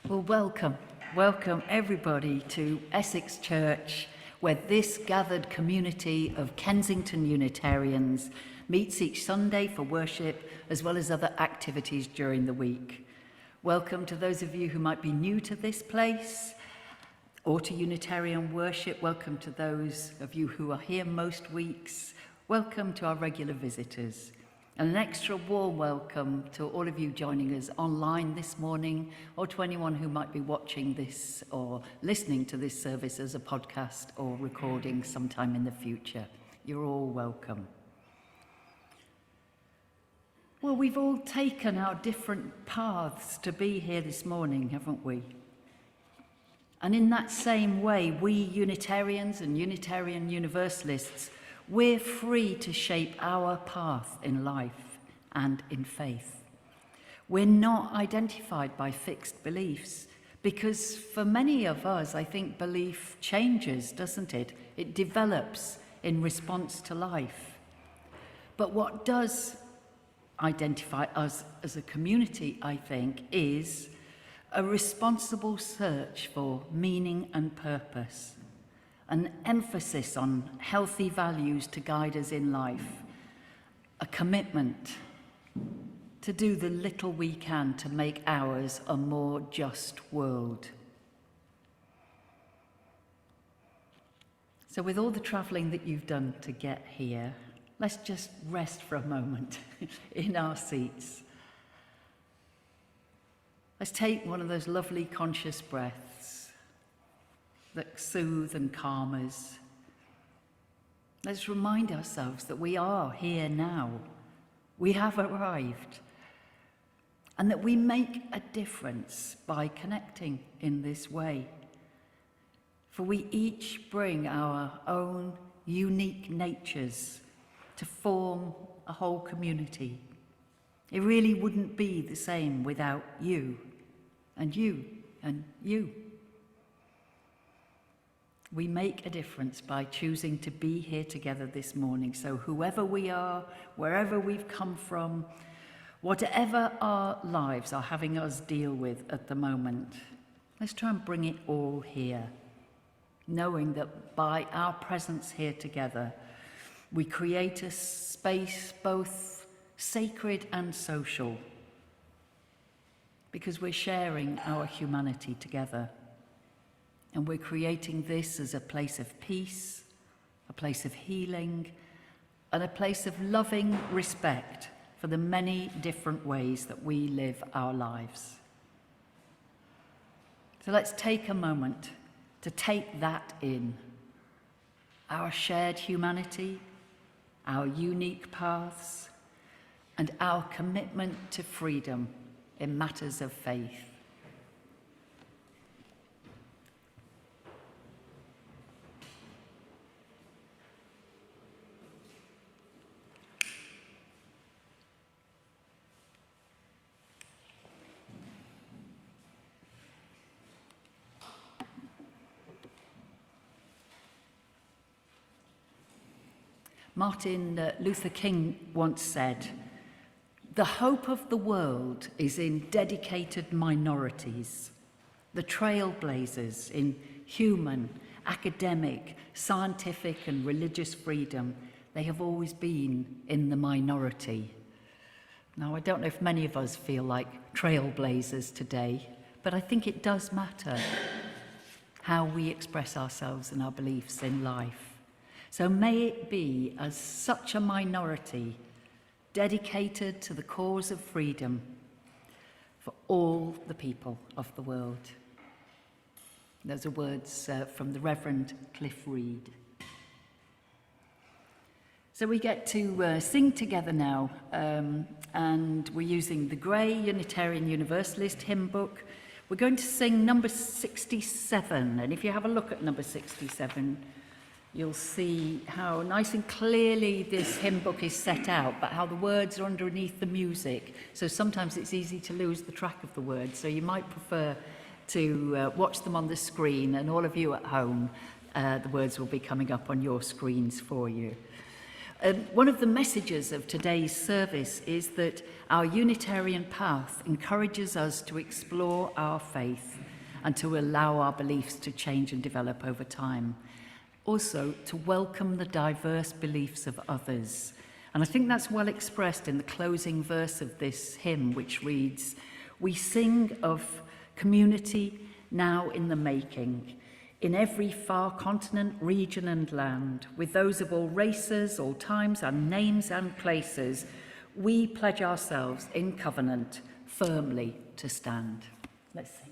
Well, welcome everybody to Essex Church, where this gathered community of Kensington Unitarians meets each Sunday for worship, as well as other activities during the week. Welcome to those of you who might be new to this place or to Unitarian worship. Welcome to those of you who are here most weeks. Welcome to our regular visitors. And an extra warm welcome to all of you joining us online this morning, or to anyone who might be watching this or listening to this service as a podcast or recording sometime in the future. You're all welcome. Well, we've all taken our different paths to be here this morning, haven't we? And in that same way, we Unitarians and Unitarian Universalists, we're free to shape our path in life and in faith. We're not identified by fixed beliefs, because for many of us, I think belief changes, doesn't it? It develops in response to life. But what does identify us as a community, I think, is a responsible search for meaning and purpose, an emphasis on healthy values to guide us in life, a commitment to do the little we can to make ours a more just world. So with all the travelling that you've done to get here, let's just rest for a moment in our seats. Let's take one of those lovely conscious breaths that soothe and calm us. Let's remind ourselves that we are here now. We have arrived. And that we make a difference by connecting in this way. For we each bring our own unique natures to form a whole community. It really wouldn't be the same without you and you and you. We make a difference by choosing to be here together this morning. So whoever we are, wherever we've come from, whatever our lives are having us deal with at the moment, let's try and bring it all here, knowing that by our presence here together, we create a space both sacred and social, because we're sharing our humanity together. And we're creating this as a place of peace, a place of healing, and a place of loving respect for the many different ways that we live our lives. So let's take a moment to take that in. our shared humanity, our unique paths, and our commitment to freedom in matters of faith. Martin Luther King once said, "The hope of the world is in dedicated minorities, the trailblazers in human, academic, scientific and religious freedom. They have always been in the minority." Now, I don't know if many of us feel like trailblazers today, but I think it does matter how we express ourselves and our beliefs in life. So may it be as such a minority dedicated to the cause of freedom for all the people of the world. Those are words from the Reverend Cliff Reed. So we get to sing together now, and we're using the Grey Unitarian Universalist hymn book. We're going to sing number 67, and if you have a look at number 67, you'll see how nice and clearly this hymn book is set out, but how the words are underneath the music. So sometimes it's easy to lose the track of the words. So you might prefer to watch them on the screen, and all of you at home, the words will be coming up on your screens for you. One of the messages of today's service is that our Unitarian path encourages us to explore our faith and to allow our beliefs to change and develop over time. Also, to welcome the diverse beliefs of others. And I think that's well expressed in the closing verse of this hymn, which reads, "We sing of community now in the making, in every far continent, region and land, with those of all races, all times and names and places, we pledge ourselves in covenant firmly to stand." Let's sing.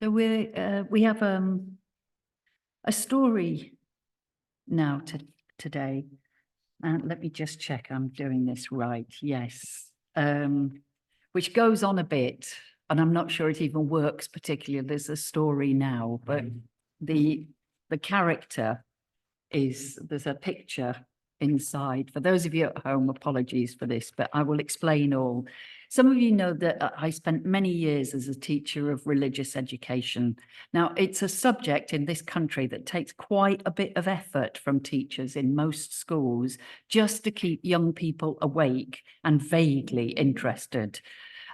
So we have a story now today. And let me just check I'm doing this right. Yes. Which goes on a bit, and I'm not sure it even works particularly. There's a story now, but the character there's a picture inside. For those of you at home, apologies for this, but I will explain all. Some of you know that I spent many years as a teacher of religious education. Now, it's a subject in this country that takes quite a bit of effort from teachers in most schools just to keep young people awake and vaguely interested.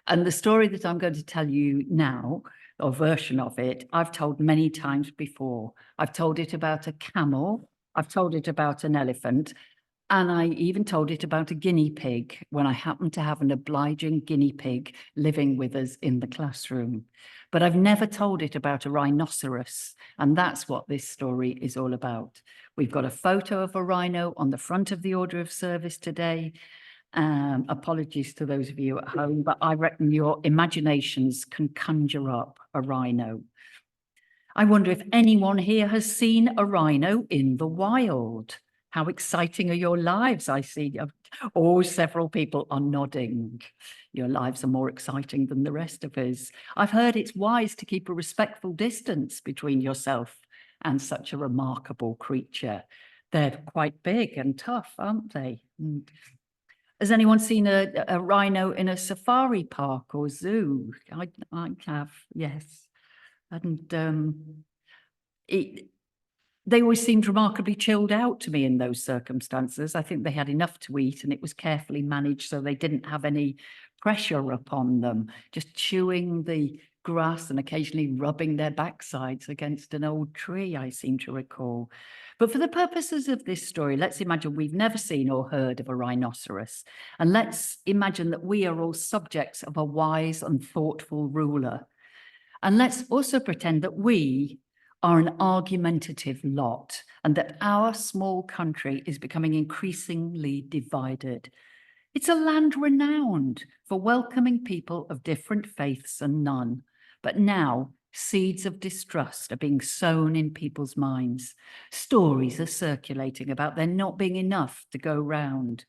And the story that I'm going to tell you now, or version of it, I've told many times before. I've told it about a camel, I've told it about an elephant, and I even told it about a guinea pig when I happened to have an obliging guinea pig living with us in the classroom. But I've never told it about a rhinoceros, and that's what this story is all about. We've got a photo of a rhino on the front of the order of service today. Apologies to those of you at home, but I reckon your imaginations can conjure up a rhino. I wonder if anyone here has seen a rhino in the wild. How exciting are your lives? I see. Oh, several people are nodding. Your lives are more exciting than the rest of us. I've heard it's wise to keep a respectful distance between yourself and such a remarkable creature. They're quite big and tough, aren't they? Has anyone seen a rhino in a safari park or zoo? I have, yes. And they always seemed remarkably chilled out to me in those circumstances. I think they had enough to eat and it was carefully managed so they didn't have any pressure upon them, just chewing the grass and occasionally rubbing their backsides against an old tree, I seem to recall. But for the purposes of this story, let's imagine we've never seen or heard of a rhinoceros. And let's imagine that we are all subjects of a wise and thoughtful ruler. And let's also pretend that we are an argumentative lot and that our small country is becoming increasingly divided. It's a land renowned for welcoming people of different faiths and none. But now seeds of distrust are being sown in people's minds. Stories are circulating about there not being enough to go round.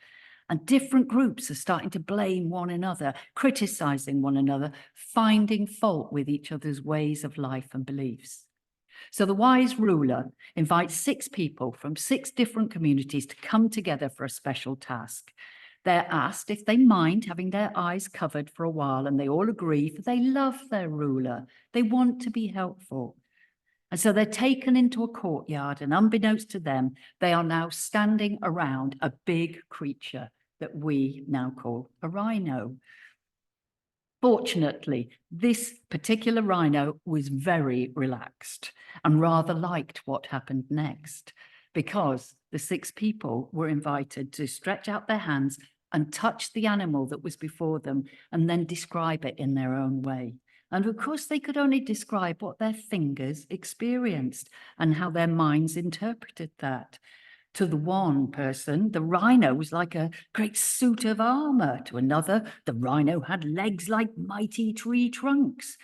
And different groups are starting to blame one another, criticizing one another, finding fault with each other's ways of life and beliefs. So the wise ruler invites 6 people from 6 different communities to come together for a special task. They're asked if they mind having their eyes covered for a while, and they all agree, for they love their ruler. They want to be helpful. And so they're taken into a courtyard, and unbeknownst to them, they are now standing around a big creature that we now call a rhino. Fortunately, this particular rhino was very relaxed and rather liked what happened next, because the 6 people were invited to stretch out their hands and touch the animal that was before them and then describe it in their own way. And of course, they could only describe what their fingers experienced and how their minds interpreted that. To the one person, the rhino was like a great suit of armor. To another, the rhino had legs like mighty tree trunks.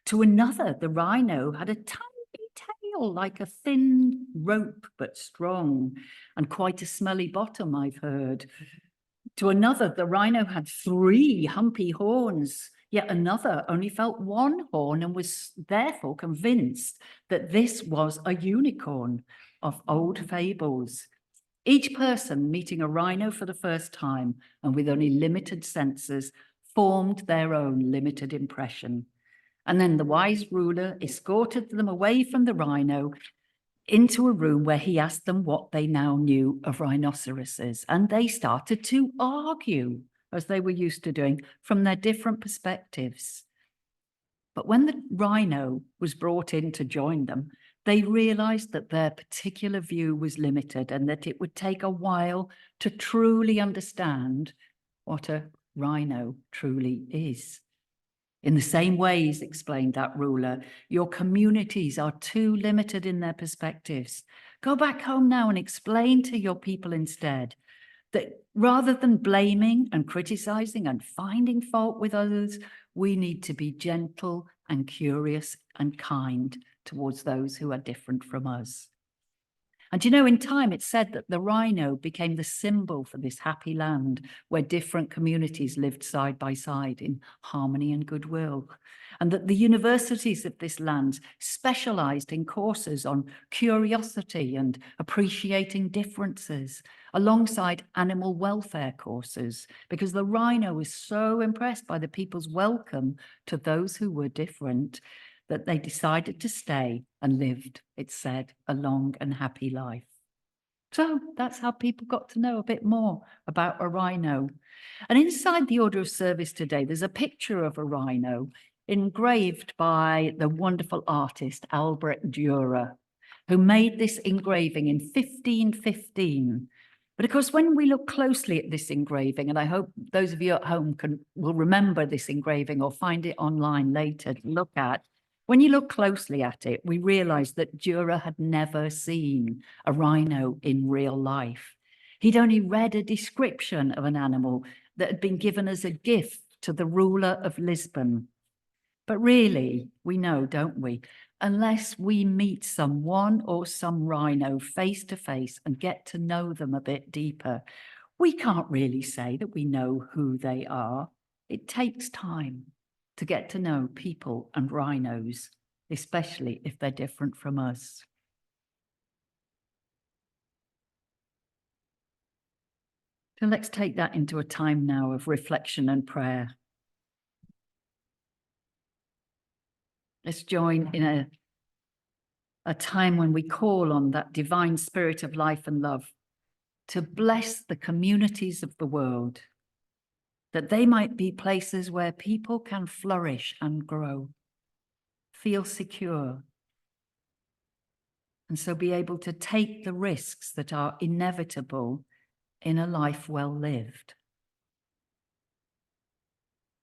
To another, the rhino had a tiny tail like a thin rope, but strong, and quite a smelly bottom, I've heard. To another, the rhino had 3 humpy horns. Yet another only felt 1 horn and was therefore convinced that this was a unicorn of old fables. Each person meeting a rhino for the first time and with only limited senses formed their own limited impression. And then the wise ruler escorted them away from the rhino into a room where he asked them what they now knew of rhinoceroses. And they started to argue, as they were used to doing, from their different perspectives. But when the rhino was brought in to join them, they realized that their particular view was limited and that it would take a while to truly understand what a rhino truly is. In the same ways, explained that ruler, your communities are too limited in their perspectives. Go back home now and explain to your people instead that rather than blaming and criticizing and finding fault with others, we need to be gentle and curious and kind towards those who are different from us. And you know, in time, it's said that the rhino became the symbol for this happy land where different communities lived side by side in harmony and goodwill. And that the universities of this land specialized in courses on curiosity and appreciating differences, alongside animal welfare courses, because the rhino was so impressed by the people's welcome to those who were different that they decided to stay and lived, it's said, a long and happy life. So that's how people got to know a bit more about a rhino. And inside the order of service today, there's a picture of a rhino engraved by the wonderful artist Albrecht Dürer, who made this engraving in 1515. But of course, when we look closely at this engraving, and I hope those of you at home will remember this engraving or find it online later to look at, when you look closely at it, we realize that Dürer had never seen a rhino in real life. He'd only read a description of an animal that had been given as a gift to the ruler of Lisbon. But really, we know, don't we? Unless we meet someone or some rhino face to face and get to know them a bit deeper, we can't really say that we know who they are. It takes time to get to know people and rhinos, especially if they're different from us. So let's take that into a time now of reflection and prayer. Let's join in a time when we call on that divine spirit of life and love to bless the communities of the world, that they might be places where people can flourish and grow, feel secure, and so be able to take the risks that are inevitable in a life well lived.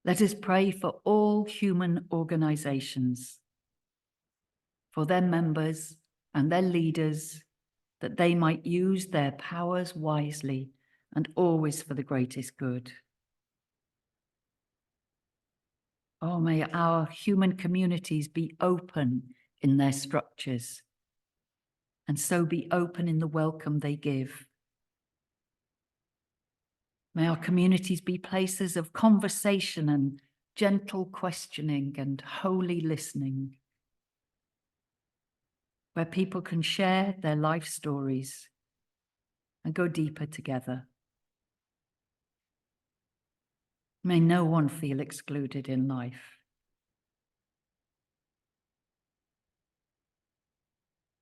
Let us pray for all human organizations, for their members and their leaders, that they might use their powers wisely and always for the greatest good. Oh, may our human communities be open in their structures and so be open in the welcome they give. May our communities be places of conversation and gentle questioning and holy listening, where people can share their life stories and go deeper together. May no one feel excluded in life.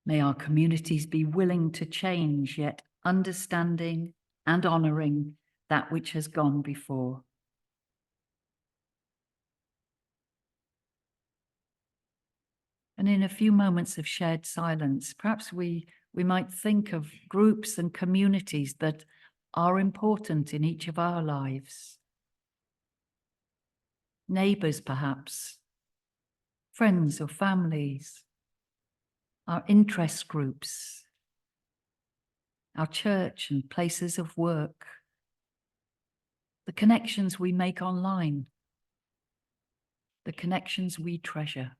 May our communities be willing to change, yet understanding and honouring that which has gone before. And in a few moments of shared silence, perhaps we might think of groups and communities that are important in each of our lives. Neighbours, perhaps, friends or families, our interest groups, our church and places of work, the connections we make online, the connections we treasure.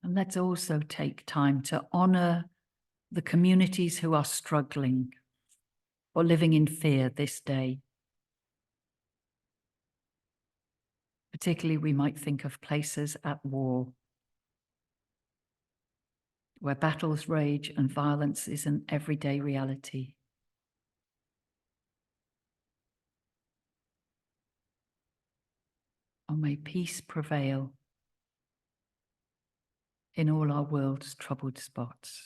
And let's also take time to honour the communities who are struggling or living in fear this day. Particularly, we might think of places at war, where battles rage and violence is an everyday reality. Oh, may peace prevail in all our world's troubled spots.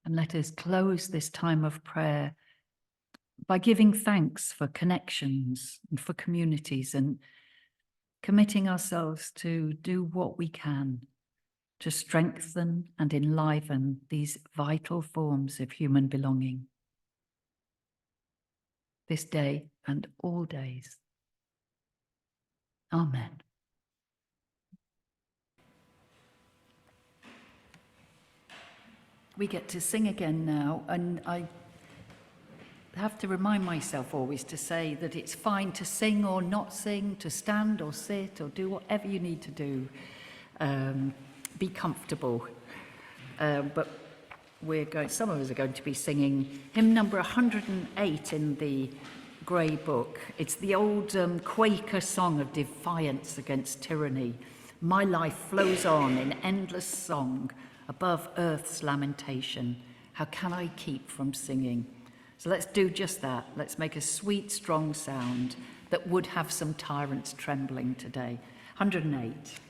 And let us close this time of prayer by giving thanks for connections and for communities and committing ourselves to do what we can to strengthen and enliven these vital forms of human belonging, this day and all days. Amen. We get to sing again now, and I have to remind myself always to say that it's fine to sing or not sing, to stand or sit or do whatever you need to do. Be comfortable. But some of us are going to be singing hymn number 108 in the Grey Book. It's the old Quaker song of defiance against tyranny. My life flows on in endless song above earth's lamentation. How can I keep from singing? So let's do just that. Let's make a sweet, strong sound that would have some tyrants trembling today. 108.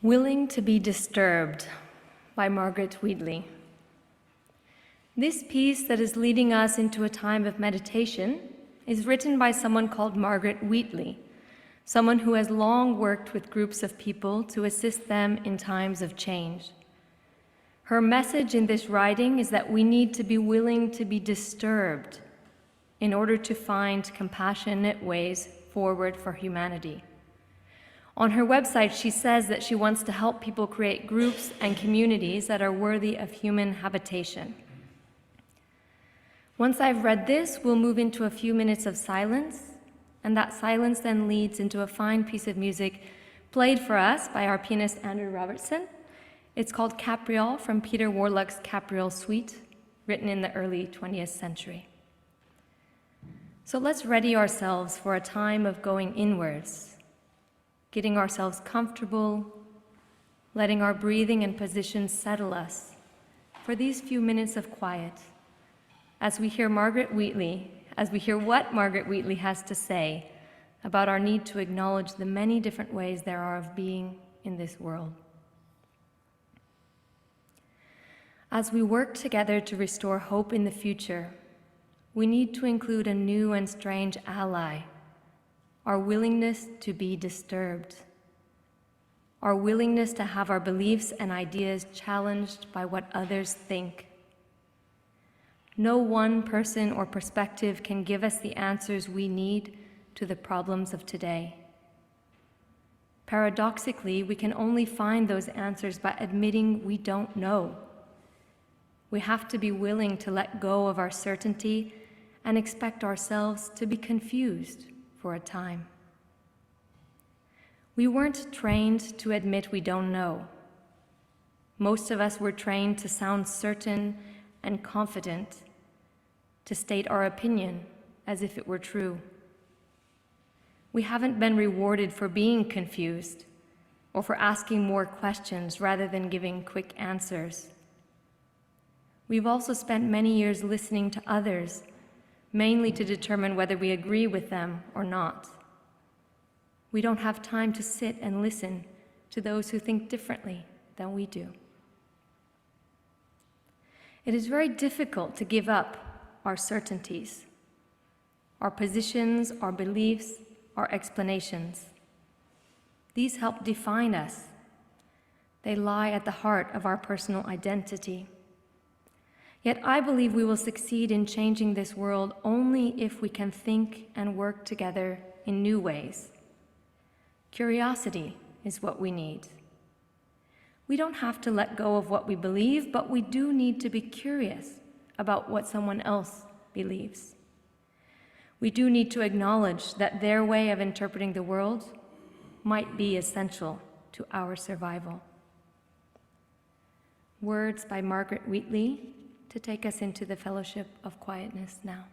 Willing to be Disturbed by Margaret Wheatley. This piece that is leading us into a time of meditation is written by someone called Margaret Wheatley, someone who has long worked with groups of people to assist them in times of change. Her message in this writing is that we need to be willing to be disturbed in order to find compassionate ways forward for humanity. On her website, she says that she wants to help people create groups and communities that are worthy of human habitation. Once I've read this, we'll move into a few minutes of silence, and that silence then leads into a fine piece of music played for us by our pianist Andrew Robertson. It's called Capriole from Peter Warlock's Capriole Suite, written in the early 20th century. So let's ready ourselves for a time of going inwards, getting ourselves comfortable, letting our breathing and position settle us for these few minutes of quiet as we hear what Margaret Wheatley has to say about our need to acknowledge the many different ways there are of being in this world. As we work together to restore hope in the future, we need to include a new and strange ally: our willingness to be disturbed, our willingness to have our beliefs and ideas challenged by what others think. No one person or perspective can give us the answers we need to the problems of today. Paradoxically, we can only find those answers by admitting we don't know. We have to be willing to let go of our certainty and expect ourselves to be confused for a time. We weren't trained to admit we don't know. Most of us were trained to sound certain and confident, to state our opinion as if it were true. We haven't been rewarded for being confused or for asking more questions rather than giving quick answers. We've also spent many years listening to others, mainly to determine whether we agree with them or not. We don't have time to sit and listen to those who think differently than we do. It is very difficult to give up our certainties, our positions, our beliefs, our explanations. These help define us. They lie at the heart of our personal identity. Yet I believe we will succeed in changing this world only if we can think and work together in new ways. Curiosity is what we need. We don't have to let go of what we believe, but we do need to be curious about what someone else believes. We do need to acknowledge that their way of interpreting the world might be essential to our survival. Words by Margaret Wheatley to take us into the fellowship of quietness now.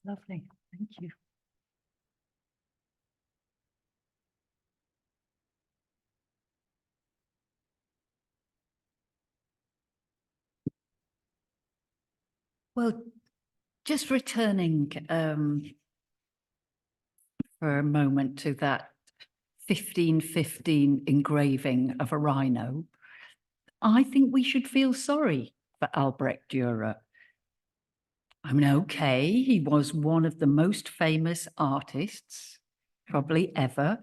Lovely. Thank you. Well, just returning for a moment to that 1515 engraving of a rhino, I think we should feel sorry for Albrecht Dürer. I mean, okay, he was one of the most famous artists, probably ever.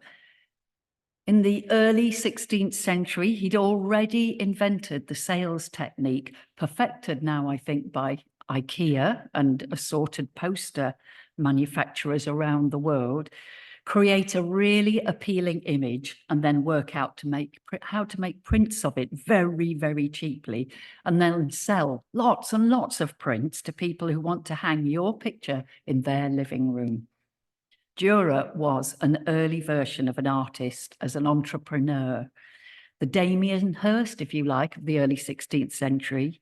In the early 16th century, he'd already invented the sales technique, perfected now, I think, by IKEA and assorted poster manufacturers around the world, create a really appealing image and then work out how to make prints of it very, very cheaply, and then sell lots and lots of prints to people who want to hang your picture in their living room. Dürer was an early version of an artist as an entrepreneur, the Damien Hirst, if you like, of the early 16th century.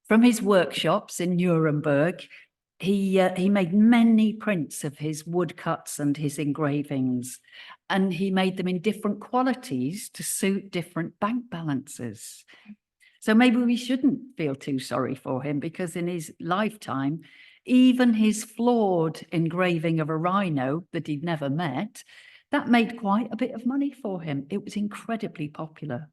From his workshops in Nuremberg, he made many prints of his woodcuts and his engravings, and he made them in different qualities to suit different bank balances. So maybe we shouldn't feel too sorry for him, because in his lifetime, even his flawed engraving of a rhino that he'd never met, that made quite a bit of money for him. It was incredibly popular.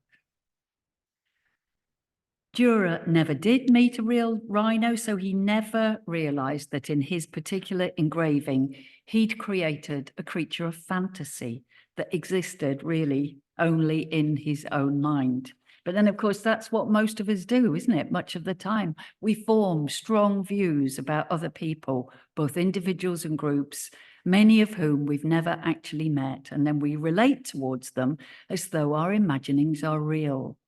Dürer never did meet a real rhino, so he never realized that in his particular engraving, he'd created a creature of fantasy that existed really only in his own mind. But then, of course, that's what most of us do, isn't it? Much of the time, we form strong views about other people, both individuals and groups, many of whom we've never actually met, and then we relate towards them as though our imaginings are real.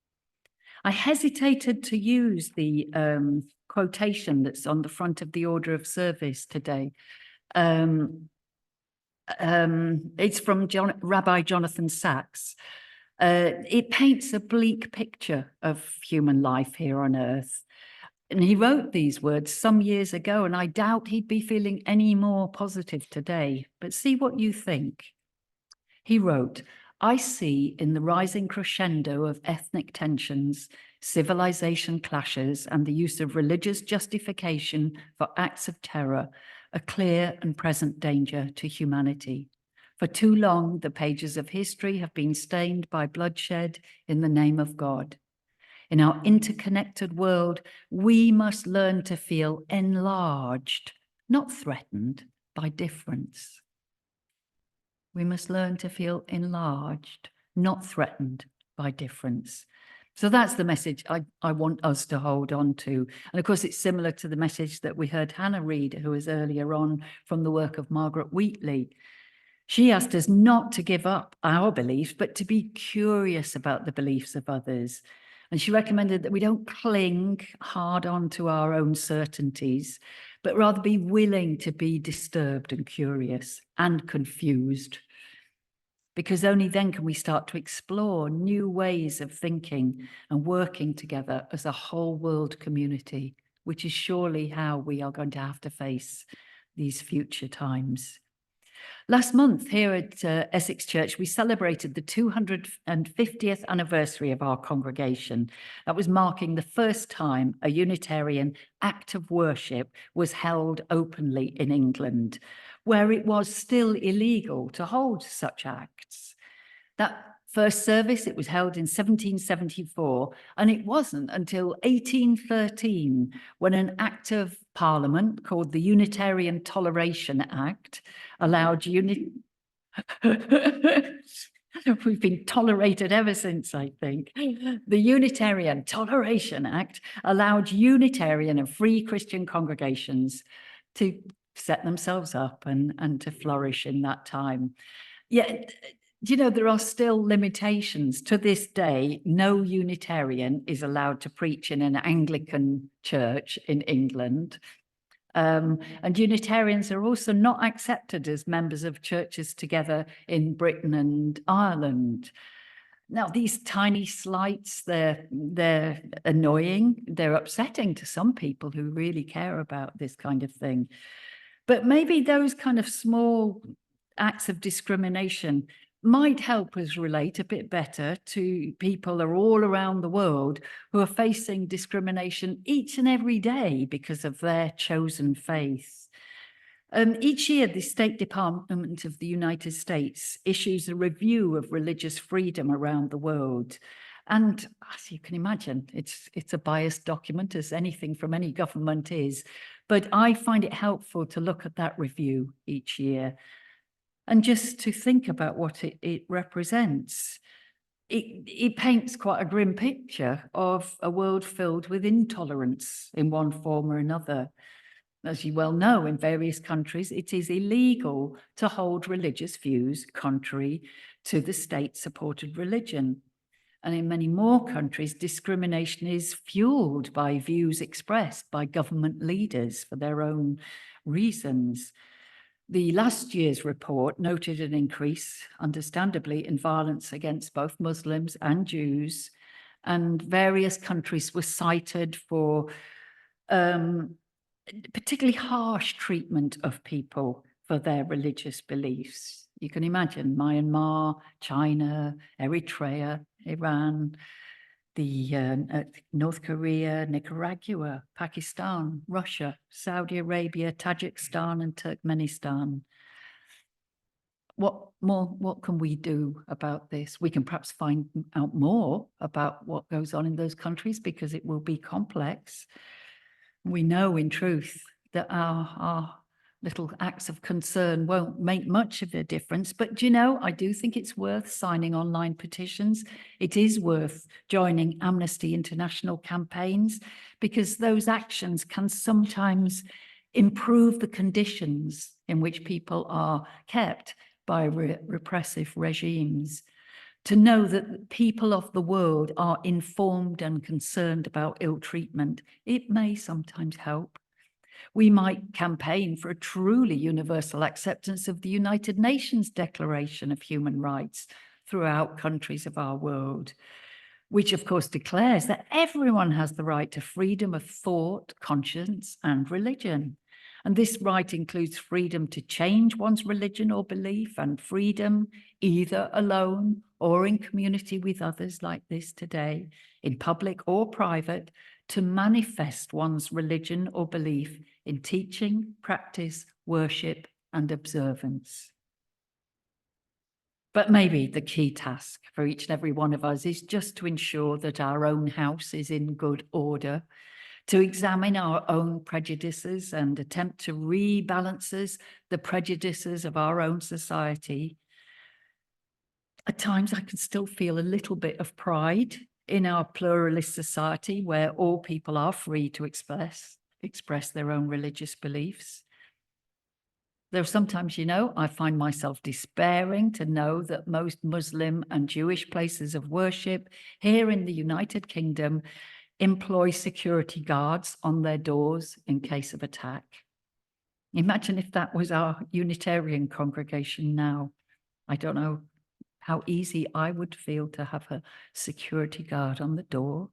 I hesitated to use the quotation that's on the front of the order of service today. It's from Rabbi Jonathan Sacks. It paints a bleak picture of human life here on earth. And he wrote these words some years ago, and I doubt he'd be feeling any more positive today. But see what you think. He wrote, "I see in the rising crescendo of ethnic tensions, civilization clashes, and the use of religious justification for acts of terror, a clear and present danger to humanity. For too long, the pages of history have been stained by bloodshed in the name of God. In our interconnected world, we must learn to feel enlarged, not threatened by difference. We must learn to feel enlarged, not threatened by difference." So that's the message I want us to hold on to. And of course, it's similar to the message that we heard Hannah read, who was earlier on from the work of Margaret Wheatley. She asked us not to give up our beliefs, but to be curious about the beliefs of others. And she recommended that we don't cling hard on to our own certainties, but rather be willing to be disturbed and curious and confused. Because only then can we start to explore new ways of thinking and working together as a whole world community, which is surely how we are going to have to face these future times. Last month here at Essex Church, we celebrated the 250th anniversary of our congregation. That was marking the first time a Unitarian act of worship was held openly in England, where it was still illegal to hold such acts. That first service, it was held in 1774, and it wasn't until 1813 when an act of parliament called the Unitarian Toleration Act allowed We've been tolerated ever since, I think. The Unitarian Toleration Act allowed Unitarian and free Christian congregations to set themselves up and to flourish in that time. Yet, you know, there are still limitations. To this day, no Unitarian is allowed to preach in an Anglican church in England. And Unitarians are also not accepted as members of churches together in Britain and Ireland. Now, these tiny slights, they're annoying, they're upsetting to some people who really care about this kind of thing. But maybe those kind of small acts of discrimination might help us relate a bit better to people are all around the world who are facing discrimination each and every day because of their chosen faith. Each year, the State Department of the United States issues a review of religious freedom around the world. And as you can imagine, it's a biased document, as anything from any government is. But I find it helpful to look at that review each year and just to think about what it represents. It paints quite a grim picture of a world filled with intolerance in one form or another. As you well know, in various countries, it is illegal to hold religious views contrary to the state-supported religion. And in many more countries, discrimination is fueled by views expressed by government leaders for their own reasons. The last year's report noted an increase, understandably, in violence against both Muslims and Jews, and various countries were cited for particularly harsh treatment of people for their religious beliefs. You can imagine Myanmar, China, Eritrea, Iran, North Korea, Nicaragua, Pakistan, Russia, Saudi Arabia, Tajikistan, and Turkmenistan. What can we do about this? We can perhaps find out more about what goes on in those countries because it will be complex. We know in truth that our little acts of concern won't make much of a difference. But you know, I do think it's worth signing online petitions. It is worth joining Amnesty International campaigns because those actions can sometimes improve the conditions in which people are kept by repressive regimes. To know that people of the world are informed and concerned about ill treatment, it may sometimes help. We might campaign for a truly universal acceptance of the United Nations Declaration of Human Rights throughout countries of our world, which of course declares that everyone has the right to freedom of thought, conscience, and religion. And this right includes freedom to change one's religion or belief, and freedom either alone or in community with others like this today, in public or private, to manifest one's religion or belief in teaching, practice, worship, and observance. But maybe the key task for each and every one of us is just to ensure that our own house is in good order, to examine our own prejudices and attempt to rebalance the prejudices of our own society. At times, I can still feel a little bit of pride in our pluralist society where all people are free to express their own religious beliefs. Though sometimes, you know, I find myself despairing to know that most Muslim and Jewish places of worship here in the United Kingdom employ security guards on their doors in case of attack. Imagine if that was our Unitarian congregation now. I don't know how easy I would feel to have a security guard on the door.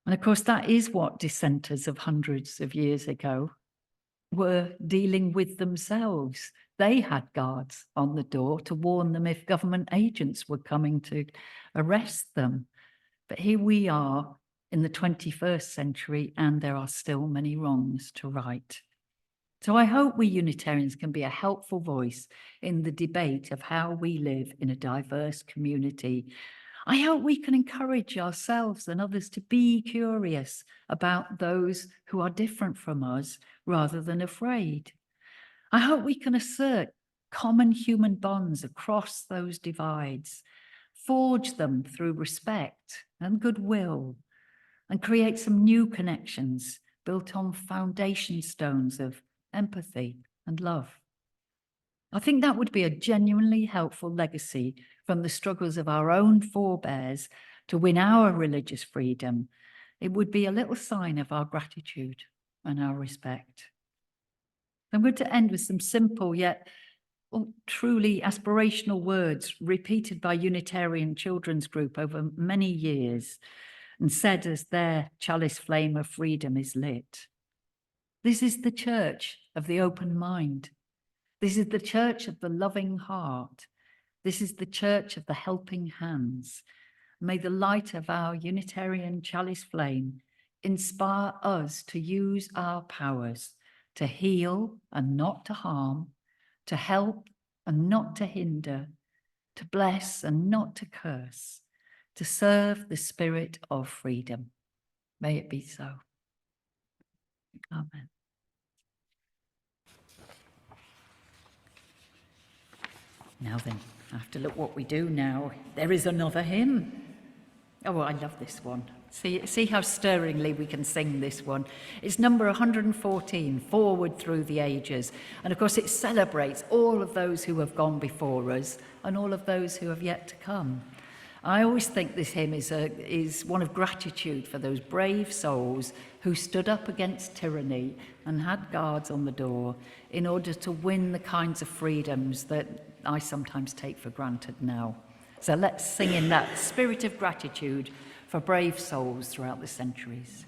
And of course, that is what dissenters of hundreds of years ago were dealing with themselves. They had guards on the door to warn them if government agents were coming to arrest them. But here we are in the 21st century, and there are still many wrongs to right. So I hope we Unitarians can be a helpful voice in the debate of how we live in a diverse community. I hope we can encourage ourselves and others to be curious about those who are different from us rather than afraid. I hope we can assert common human bonds across those divides, forge them through respect and goodwill, and create some new connections built on foundation stones of empathy and love. I think that would be a genuinely helpful legacy from the struggles of our own forebears to win our religious freedom. It would be a little sign of our gratitude and our respect. I'm going to end with some simple yet truly aspirational words repeated by Unitarian Children's Group over many years and said as their chalice flame of freedom is lit. This is the church of the open mind. This is the church of the loving heart. This is the church of the helping hands. May the light of our Unitarian chalice flame inspire us to use our powers to heal and not to harm, to help and not to hinder, to bless and not to curse, to serve the spirit of freedom. May it be so. Amen. Now then, I have to look what we do now. There is another hymn. Oh, I love this one. See how stirringly we can sing this one. It's number 114, Forward Through the Ages. And of course, it celebrates all of those who have gone before us and all of those who have yet to come. I always think this hymn is one of gratitude for those brave souls who stood up against tyranny and had guards on the door in order to win the kinds of freedoms that I sometimes take for granted now. So let's sing in that spirit of gratitude for brave souls throughout the centuries.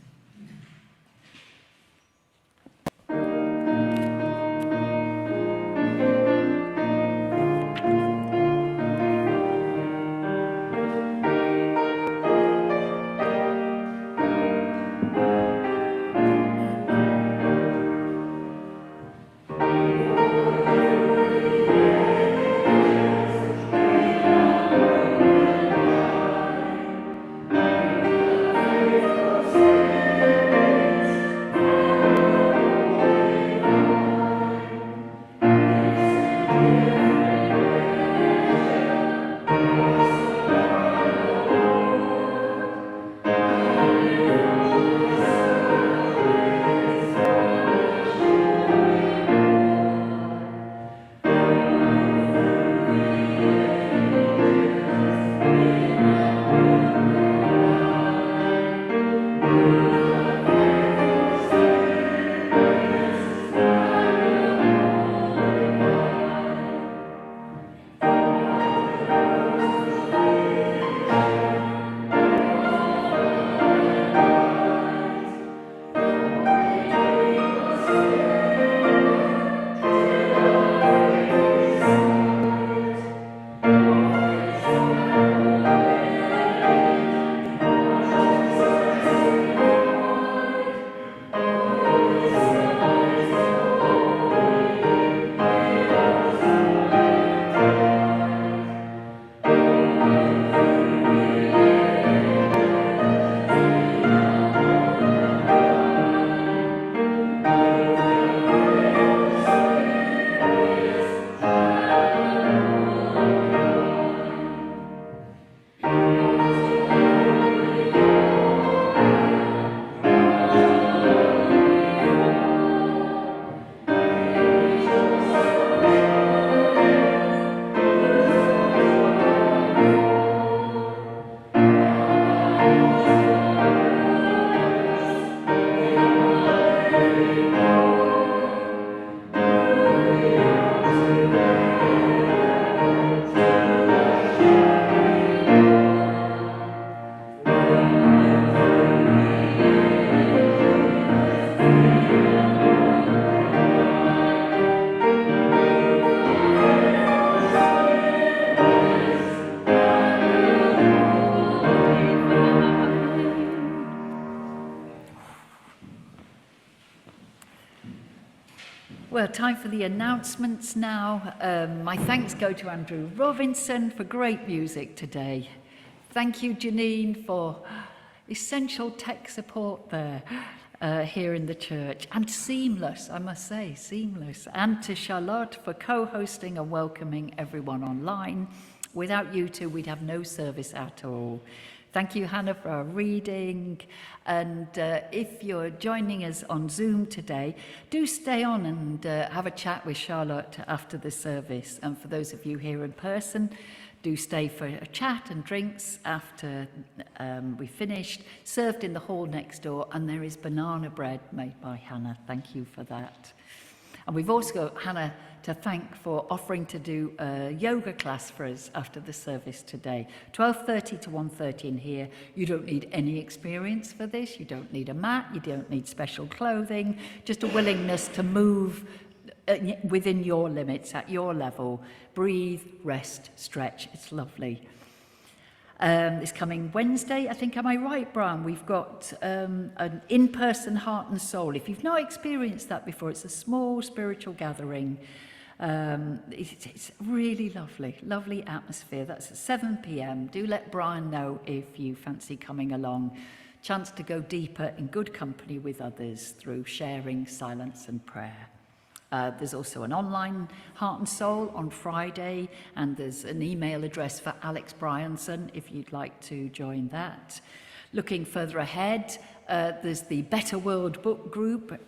Well, time for the announcements now. My thanks go to Andrew Robinson for great music today. Thank you, Janine, for essential tech support there here in the church. And seamless, I must say, seamless. And to Charlotte for co-hosting and welcoming everyone online. Without you two, we'd have no service at all. Thank you, Hannah, for our reading. And if you're joining us on Zoom today, do stay on and have a chat with Charlotte after the service. And for those of you here in person, do stay for a chat and drinks after we finished, served in the hall next door. And there is banana bread made by Hannah. Thank you for that. And we've also got Hannah to thank for offering to do a yoga class for us after the service today. 12:30 to 1:30 in here. You don't need any experience for this. You don't need a mat. You don't need special clothing. Just a willingness to move within your limits, at your level. Breathe, rest, stretch. It's lovely. This coming Wednesday, I think, am I right, Brian? We've got an in-person heart and soul. If you've not experienced that before, it's a small spiritual gathering. It's really lovely atmosphere. That's at 7 p.m. Do let Brian know if you fancy coming along. Chance to go deeper in good company with others through sharing, silence and prayer. There's also an online Heart and Soul on Friday, and there's an email address for Alex Bryanson if you'd like to join that. Looking further ahead, there's the Better World book group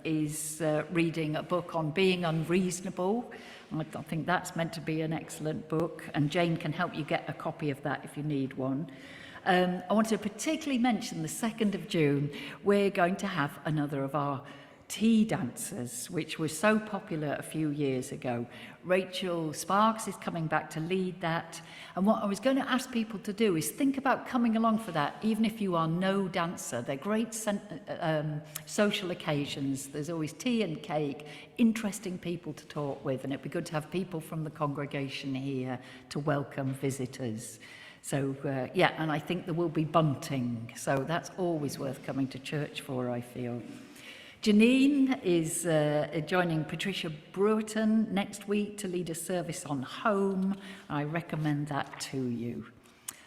is reading a book on being unreasonable. I think that's meant to be an excellent book, and Jane can help you get a copy of that if you need one. I want to particularly mention the 2nd of June, we're going to have another of our tea dancers, which were so popular a few years ago. Rachel Sparks is coming back to lead that. And what I was going to ask people to do is think about coming along for that, even if you are no dancer. They're great social occasions. There's always tea and cake, interesting people to talk with, and it'd be good to have people from the congregation here to welcome visitors. So, yeah, and I think there will be bunting, so that's always worth coming to church for, I feel. Janine is joining Patricia Brewerton next week to lead a service on home. I recommend that to you.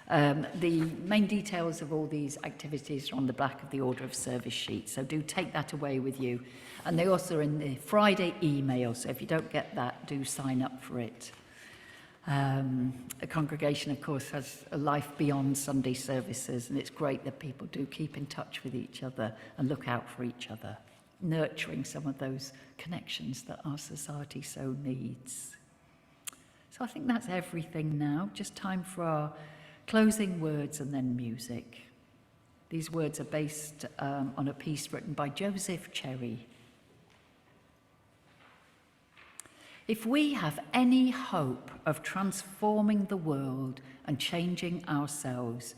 The main details of all these activities are on the back of the order of service sheet, so do take that away with you. And they also are in the Friday email, so if you don't get that, do sign up for it. A congregation, of course, has a life beyond Sunday services, and it's great that people do keep in touch with each other and look out for each other, nurturing some of those connections that our society so needs. So I think that's everything now. Just time for our closing words and then music. These words are based on a piece written by Joseph Cherry. If we have any hope of transforming the world and changing ourselves,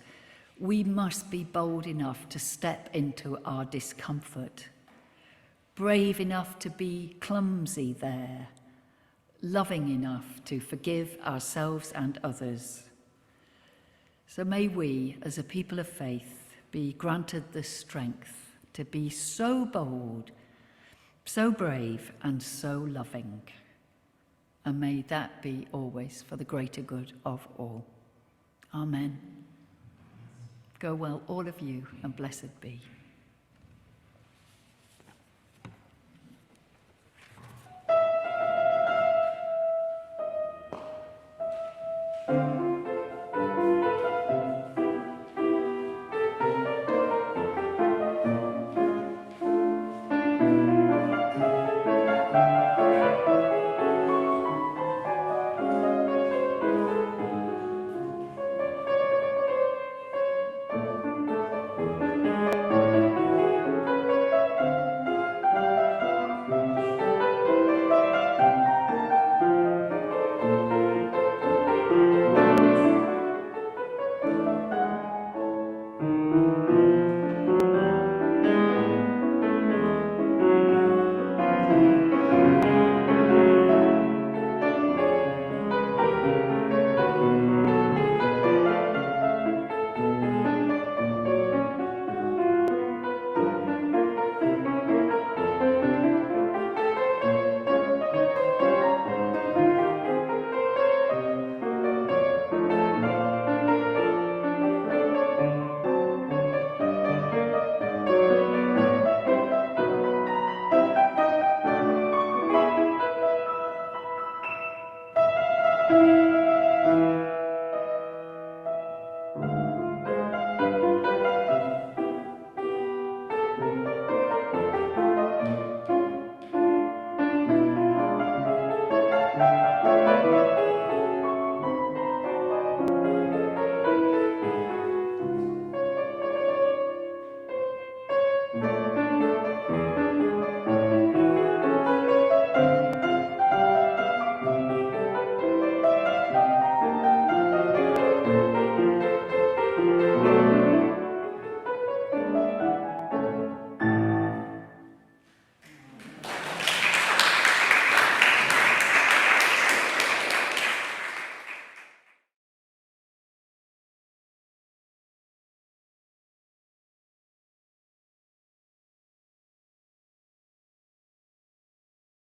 we must be bold enough to step into our discomfort, brave enough to be clumsy there, loving enough to forgive ourselves and others. So may we, as a people of faith, be granted the strength to be so bold, so brave, and so loving. And may that be always for the greater good of all. Amen. Go well, all of you, and blessed be.